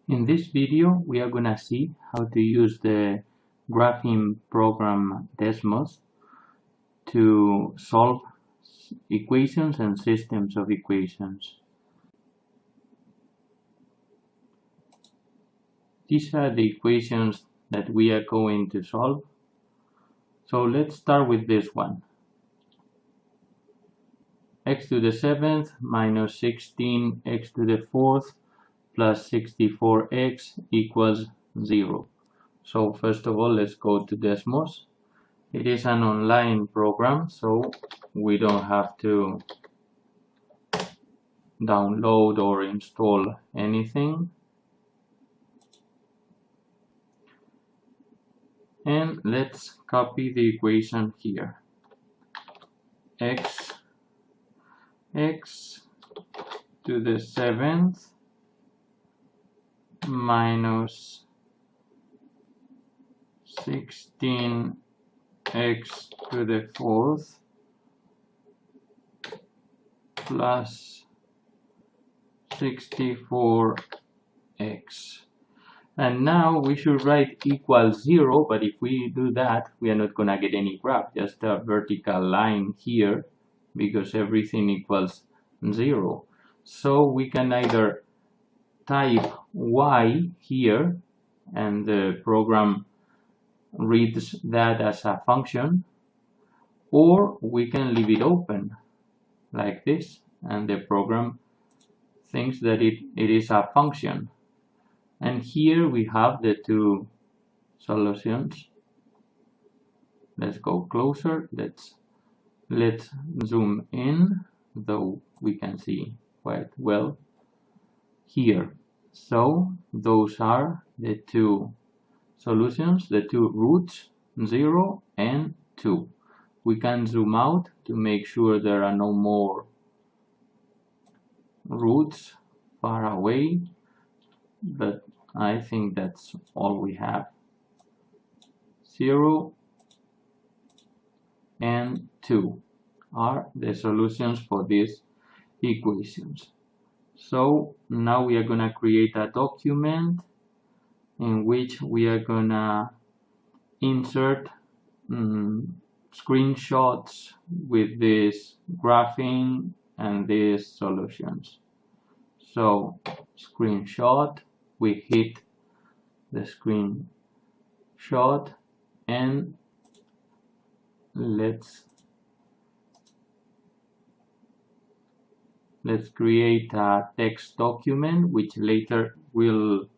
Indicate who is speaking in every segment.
Speaker 1: In this video, we are gonna see how to use the graphing program Desmos to solve equations and systems of equations. These are the equations that we are going to solve. So let's start with this one. X to the 7th minus 16x to the 4th plus 64x equals 0. So first of all, let's go to Desmos. It is an online program, so we don't have to download or install anything. And let's copy the equation here. X to the 7th minus 16x to the 4th plus 64x. And now we should write equals 0, but if we do that, we are not gonna get any graph, just a vertical line here, because everything equals 0. So we can either type y here, and the program reads that as a function, or we can leave it open like this, and the program thinks that it is a function. And here we have the two solutions. Let's go closer. Let's zoom in, though we can see quite well here. So those are the two solutions, the two roots, 0 and 2. We can zoom out to make sure there are no more roots far away, but I think that's all we have. 0 and 2 are the solutions for these equations. So now we are going to create a document in which we are going to insert screenshots with this graphing and these solutions. So screenshot, we hit the screenshot, and let's create a text document which later will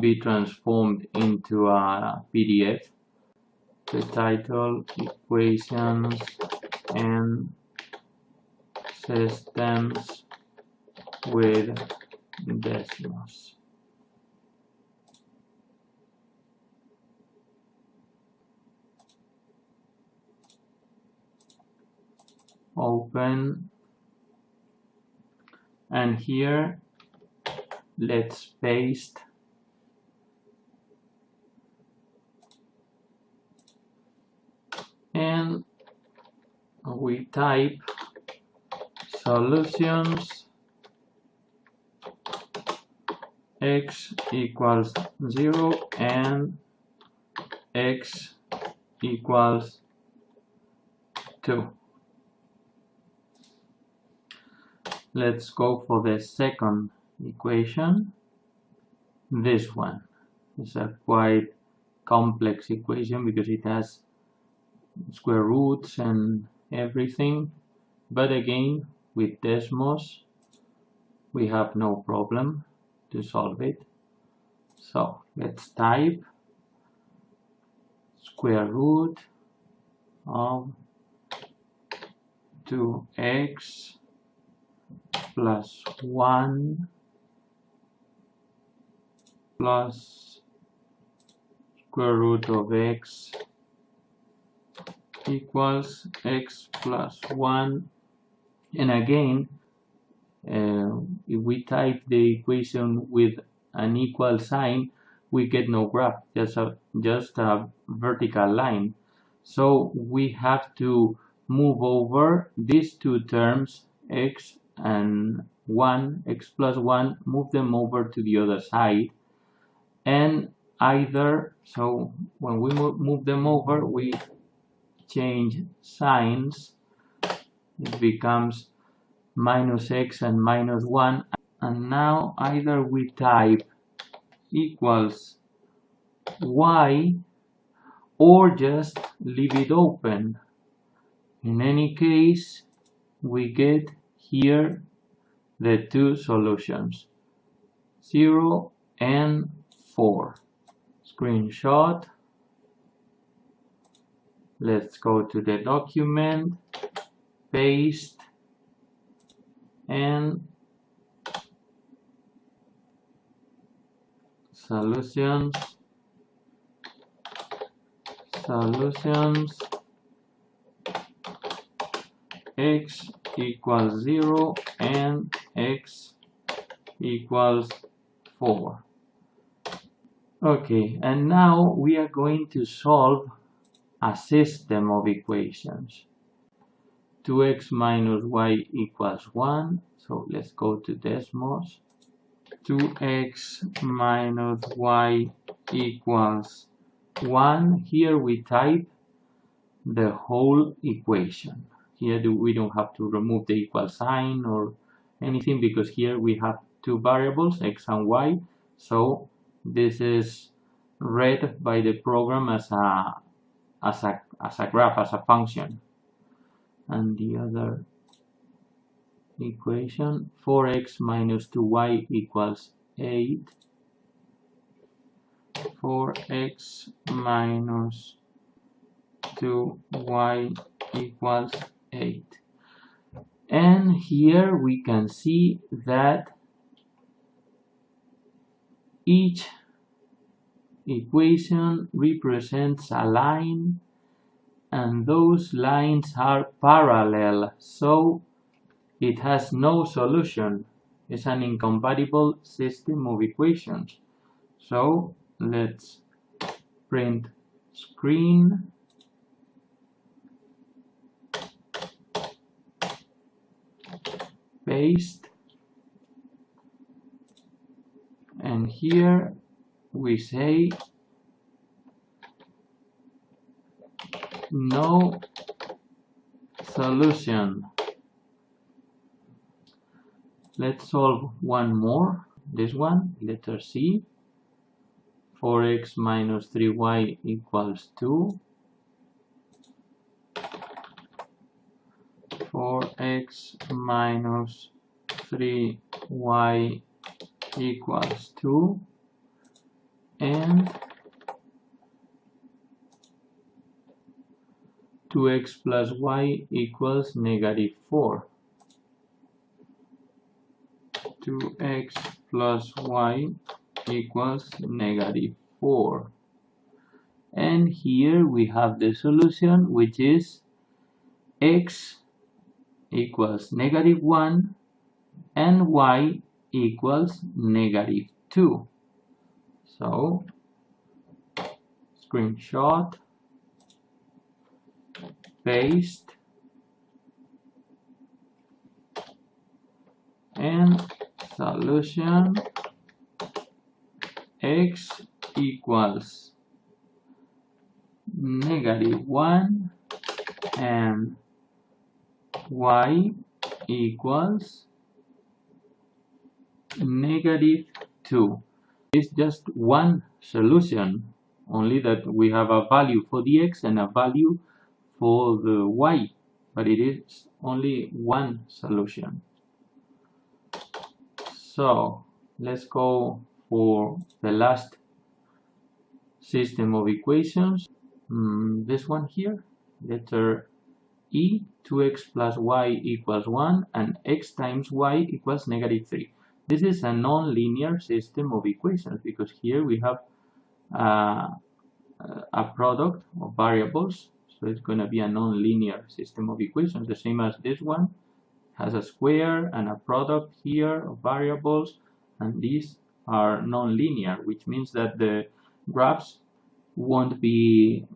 Speaker 1: be transformed into a PDF. The title: Equations and Systems with Desmos. Open, and here let's paste and we type solutions x equals 0 and x equals 2. Let's go for the second equation. This one is a quite complex equation because it has square roots and everything, but again with Desmos we have no problem to solve it. So let's type square root of 2x plus 1 plus square root of x equals x plus 1. And again, if we type the equation with an equal sign, we get no graph, just a vertical line. So we have to move over these two terms, x and 1, x plus 1, move them over to the other side, and either, so when we move them over, we change signs, it becomes minus x and minus 1, and now either we type equals y or just leave it open. In any case, we get here the two solutions, 0 and 4. Screenshot. Let's go to the document, paste, and solutions, x equals 0 and x equals 4. Okay, and now we are going to solve a system of equations. 2x minus y equals 1, so let's go to Desmos. 2x minus y equals 1. Here we type the whole equation. Here we don't have to remove the equal sign or anything, because here we have two variables, x and y, so this is read by the program as a graph, as a function. And the other equation, 4x minus 2y equals 8. 4x minus 2y equals 8. And here we can see that each equation represents a line, and those lines are parallel, so it has no solution. It's an incompatible system of equations. So let's print screen, paste, and here we say no solution. Let's solve one more, this one, letter C. 4x minus 3y equals 2. 4x minus 3y equals 2. And 2x plus y equals negative 4. 2x plus y equals negative 4. And here we have the solution, which is x equals negative 1 and y equals negative 2. So, screenshot, paste, and solution, x equals negative 1 and y equals negative 2. It's just one solution, only that we have a value for the x and a value for the y, but it is only one solution. So let's go for the last system of equations. This one here, letter E, 2x plus y equals 1 and x times y equals negative 3. This is a non-linear system of equations because here we have a product of variables, so it's going to be a non-linear system of equations, the same as this one has a square and a product here of variables, and these are non-linear, which means that the graphs won't be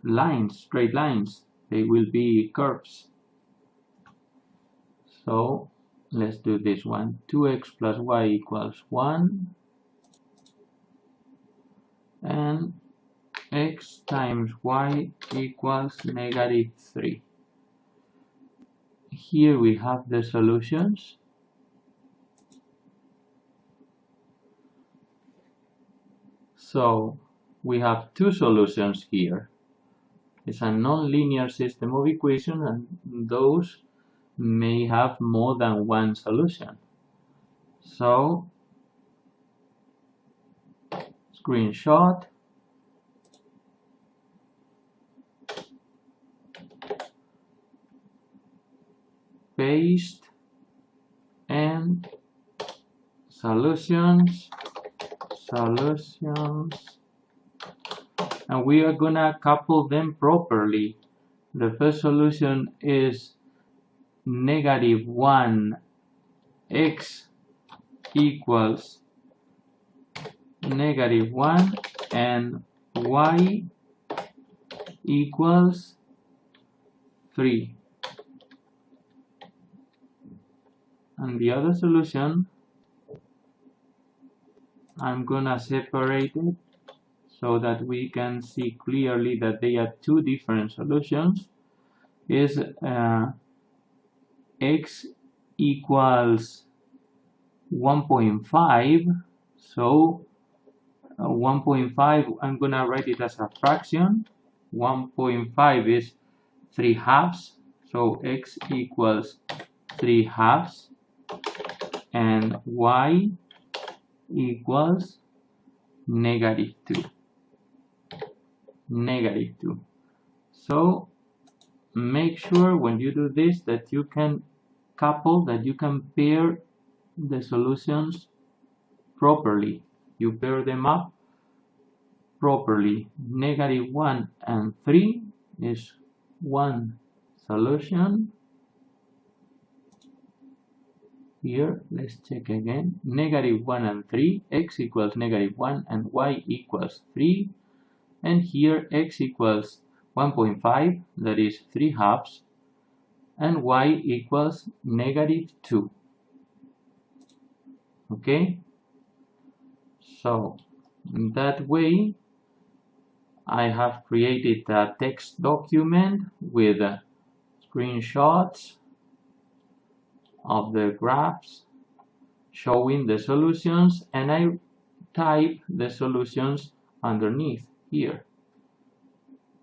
Speaker 1: lines, straight lines, they will be curves. So let's do this one. 2x plus y equals 1. and x times y equals -3. Here we have the solutions. So we have two solutions here. It's a non-linear system of equations, and those may have more than one solution. So screenshot, paste, and solutions, and we are gonna couple them properly. The first solution is -1 x equals -1 and y equals 3. And the other solution, I'm gonna separate it so that we can see clearly that they are two different solutions, is x equals 1.5. So 1.5, I'm gonna write it as a fraction. 1.5 is 3/2, so x equals 3/2, and y equals -2. So make sure when you do this that you can couple, that you can pair the solutions properly. You pair them up properly. -1 and 3 is one solution. Here, let's check again. -1 and 3, x equals -1 and y equals 3. And here x equals 1.5, that is 3/2, and y equals -2. Okay? So, in that way, I have created a text document with screenshots of the graphs showing the solutions, and I type the solutions underneath here.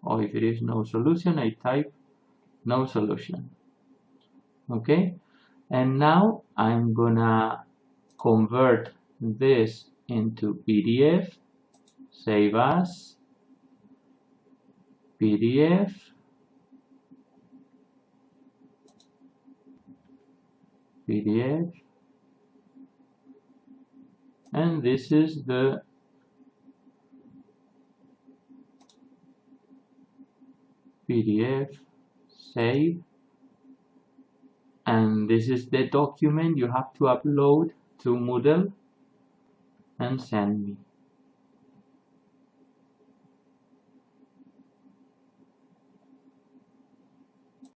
Speaker 1: Or if it is no solution, I type no solution. Okay? And now I'm gonna convert this into PDF, save as PDF, and this is the PDF, save, and this is the document you have to upload to Moodle and send me.